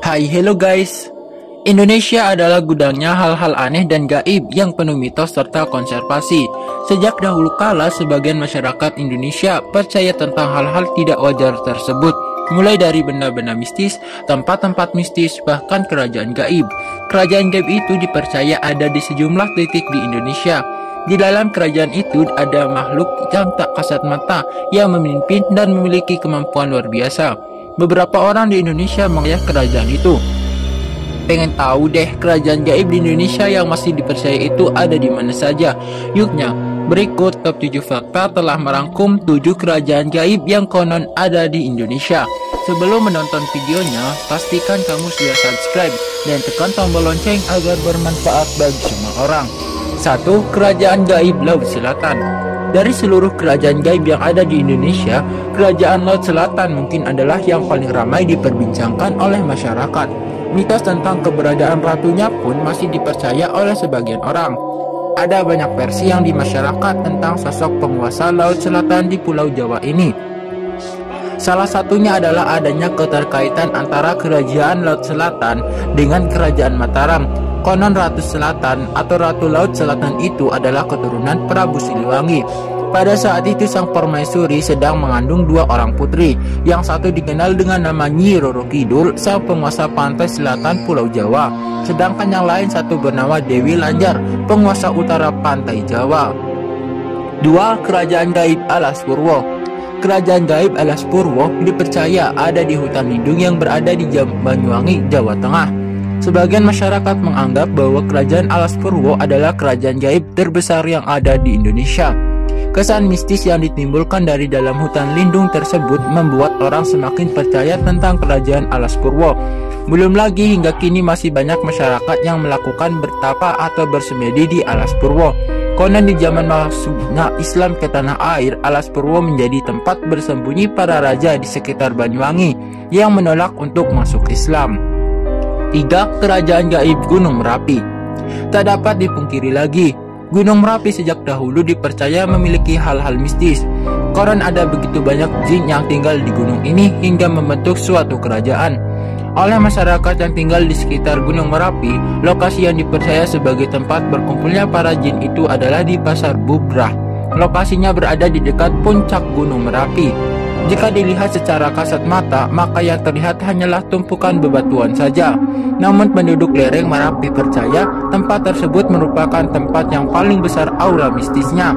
Hai, hello guys. Indonesia adalah gudangnya hal-hal aneh dan gaib yang penuh mitos serta konservasi. Sejak dahulu kala, sebagian masyarakat Indonesia percaya tentang hal-hal tidak wajar tersebut, mulai dari benda-benda mistis, tempat-tempat mistis, bahkan kerajaan gaib. Kerajaan gaib itu dipercaya ada di sejumlah titik di Indonesia. Di dalam kerajaan itu ada makhluk yang tak kasat mata yang memimpin dan memiliki kemampuan luar biasa. Beberapa orang di Indonesia mengenal kerajaan itu. Pengen tahu deh kerajaan gaib di Indonesia yang masih dipercaya itu ada di mana saja? Yuknya, berikut top 7 fakta telah merangkum 7 kerajaan gaib yang konon ada di Indonesia. Sebelum menonton videonya, pastikan kamu sudah subscribe dan tekan tombol lonceng agar bermanfaat bagi semua orang. 1. Kerajaan gaib Laut Selatan. Dari seluruh kerajaan gaib yang ada di Indonesia, kerajaan Laut Selatan mungkin adalah yang paling ramai diperbincangkan oleh masyarakat. Mitos tentang keberadaan ratunya pun masih dipercaya oleh sebagian orang. Ada banyak versi yang di masyarakat tentang sosok penguasa Laut Selatan di Pulau Jawa ini. Salah satunya adalah adanya keterkaitan antara kerajaan Laut Selatan dengan kerajaan Mataram. Konon Ratu Selatan atau Ratu Laut Selatan itu adalah keturunan Prabu Siliwangi. Pada saat itu sang permaisuri sedang mengandung 2 orang putri. Yang satu dikenal dengan nama Nyi Roro Kidul, sang penguasa pantai selatan Pulau Jawa. Sedangkan yang lain satu bernama Dewi Lanjar, penguasa utara pantai Jawa. 2. Kerajaan gaib Alas Purwo. Kerajaan gaib Alas Purwo dipercaya ada di hutan lindung yang berada di Banyuwangi, Jawa Tengah. Sebagian masyarakat menganggap bahwa kerajaan Alas Purwo adalah kerajaan gaib terbesar yang ada di Indonesia. Kesan mistis yang ditimbulkan dari dalam hutan lindung tersebut membuat orang semakin percaya tentang kerajaan Alas Purwo. Belum lagi hingga kini masih banyak masyarakat yang melakukan bertapa atau bersemedi di Alas Purwo. Konon di zaman masuknya Islam ke tanah air, Alas Purwo menjadi tempat bersembunyi para raja di sekitar Banyuwangi yang menolak untuk masuk Islam. 3. Kerajaan gaib Gunung Merapi. Tak dapat dipungkiri lagi, Gunung Merapi sejak dahulu dipercaya memiliki hal-hal mistis. Konon ada begitu banyak jin yang tinggal di gunung ini hingga membentuk suatu kerajaan. Oleh masyarakat yang tinggal di sekitar Gunung Merapi, lokasi yang dipercaya sebagai tempat berkumpulnya para jin itu adalah di Pasar Bubrah. Lokasinya berada di dekat puncak Gunung Merapi. Jika dilihat secara kasat mata, maka yang terlihat hanyalah tumpukan bebatuan saja. Namun penduduk lereng Merapi percaya tempat tersebut merupakan tempat yang paling besar aura mistisnya.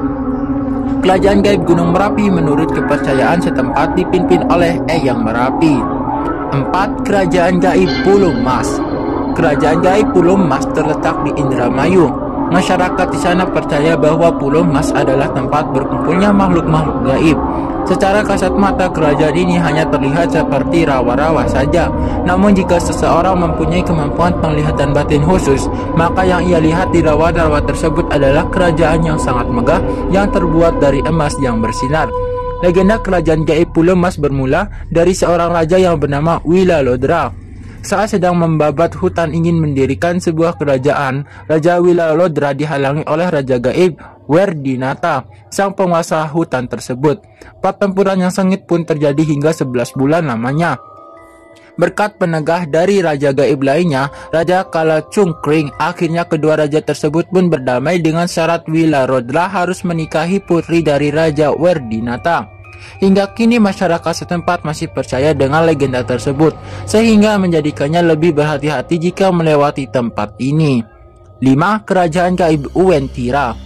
Kerajaan gaib Gunung Merapi menurut kepercayaan setempat dipimpin oleh Eyang Merapi. 4. Kerajaan gaib Pulau Mas. Kerajaan gaib Pulau Mas terletak di Indramayu. Masyarakat di sana percaya bahwa Pulau Mas adalah tempat berkumpulnya makhluk-makhluk gaib. Secara kasat mata, kerajaan ini hanya terlihat seperti rawa-rawa saja. Namun jika seseorang mempunyai kemampuan penglihatan batin khusus, maka yang ia lihat di rawa-rawa tersebut adalah kerajaan yang sangat megah yang terbuat dari emas yang bersinar. Legenda kerajaan gaib Pulau Mas bermula dari seorang raja yang bernama Wilalodra. Saat sedang membabat hutan ingin mendirikan sebuah kerajaan, Raja Wilalodra dihalangi oleh Raja Gaib Werdinata, sang penguasa hutan tersebut. Pertempuran yang sengit pun terjadi hingga 11 bulan lamanya. Berkat penegah dari Raja Gaib lainnya, Raja Kalacungkring, akhirnya kedua raja tersebut pun berdamai dengan syarat Wilalodra harus menikahi putri dari Raja Werdinata. Hingga kini masyarakat setempat masih percaya dengan legenda tersebut, sehingga menjadikannya lebih berhati-hati jika melewati tempat ini. 5. Kerajaan gaib Uwentira.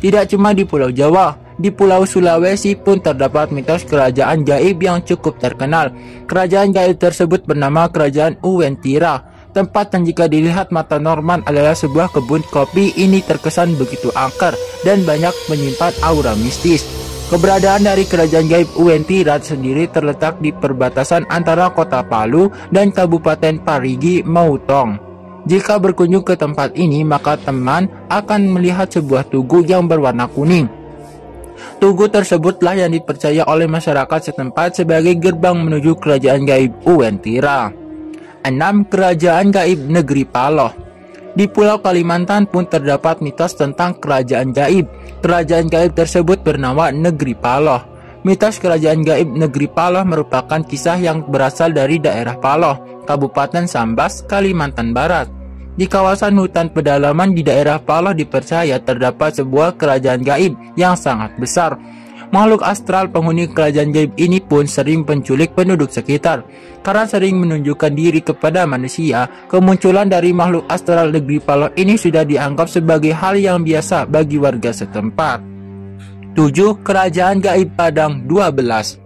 Tidak cuma di Pulau Jawa, di Pulau Sulawesi pun terdapat mitos kerajaan gaib yang cukup terkenal. Kerajaan gaib tersebut bernama Kerajaan Uwentira. Tempat yang jika dilihat mata Norman adalah sebuah kebun kopi ini terkesan begitu angker dan banyak menyimpan aura mistis. Keberadaan dari kerajaan gaib Uwentira sendiri terletak di perbatasan antara kota Palu dan Kabupaten Parigi Mutong. Jika berkunjung ke tempat ini, maka teman akan melihat sebuah tugu yang berwarna kuning. Tugu tersebutlah yang dipercaya oleh masyarakat setempat sebagai gerbang menuju kerajaan gaib Uwentira. 6. Kerajaan gaib Negeri Paloh. Di Pulau Kalimantan pun terdapat mitos tentang kerajaan gaib. Kerajaan gaib tersebut bernama Negeri Paloh. Mitos kerajaan gaib Negeri Paloh merupakan kisah yang berasal dari daerah Paloh, Kabupaten Sambas, Kalimantan Barat. Di kawasan hutan pedalaman di daerah Paloh dipercaya terdapat sebuah kerajaan gaib yang sangat besar. Makhluk astral penghuni kerajaan gaib ini pun sering penculik penduduk sekitar. Karena sering menunjukkan diri kepada manusia, kemunculan dari makhluk astral negeri Paloh ini sudah dianggap sebagai hal yang biasa bagi warga setempat. 7. Kerajaan Gaib Padang 12.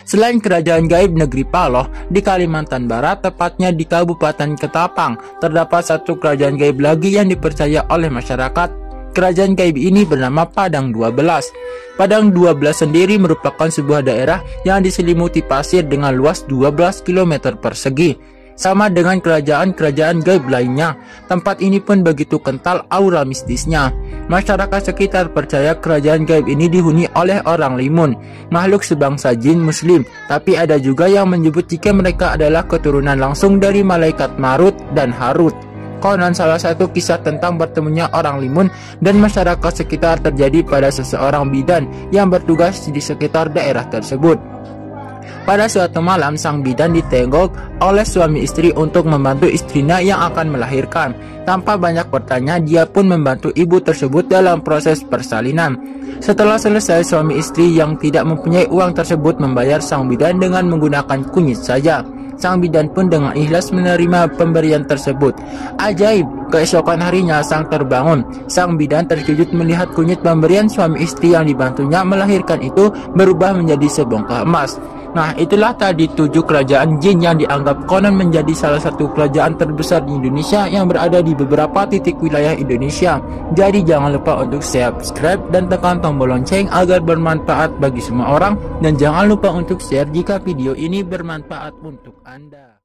Selain kerajaan gaib negeri Paloh, di Kalimantan Barat, tepatnya di Kabupaten Ketapang, terdapat satu kerajaan gaib lagi yang dipercaya oleh masyarakat. Kerajaan gaib ini bernama Padang 12. Padang 12 sendiri merupakan sebuah daerah yang diselimuti pasir dengan luas 12 km persegi. Sama dengan kerajaan-kerajaan gaib lainnya, tempat ini pun begitu kental aura mistisnya. Masyarakat sekitar percaya kerajaan gaib ini dihuni oleh orang limun, makhluk sebangsa jin muslim, tapi ada juga yang menyebut jika mereka adalah keturunan langsung dari malaikat Marut dan Harut. Konon salah satu kisah tentang bertemunya orang limun dan masyarakat sekitar terjadi pada seseorang bidan yang bertugas di sekitar daerah tersebut. Pada suatu malam, sang bidan ditenggok oleh suami istri untuk membantu istrinya yang akan melahirkan. Tanpa banyak bertanya, dia pun membantu ibu tersebut dalam proses persalinan. Setelah selesai, suami istri yang tidak mempunyai uang tersebut membayar sang bidan dengan menggunakan kunyit saja. Sang bidan pun dengan ikhlas menerima pemberian tersebut. Ajaib, keesokan harinya sang terbangun. Sang bidan terkejut melihat kunyit pemberian suami istri yang dibantunya melahirkan itu berubah menjadi sebongkah emas. Nah, itulah tadi 7 kerajaan jin yang dianggap konon menjadi salah satu kerajaan terbesar di Indonesia yang berada di beberapa titik wilayah Indonesia. Jadi jangan lupa untuk subscribe dan tekan tombol lonceng agar bermanfaat bagi semua orang. Dan jangan lupa untuk share jika video ini bermanfaat untuk Anda.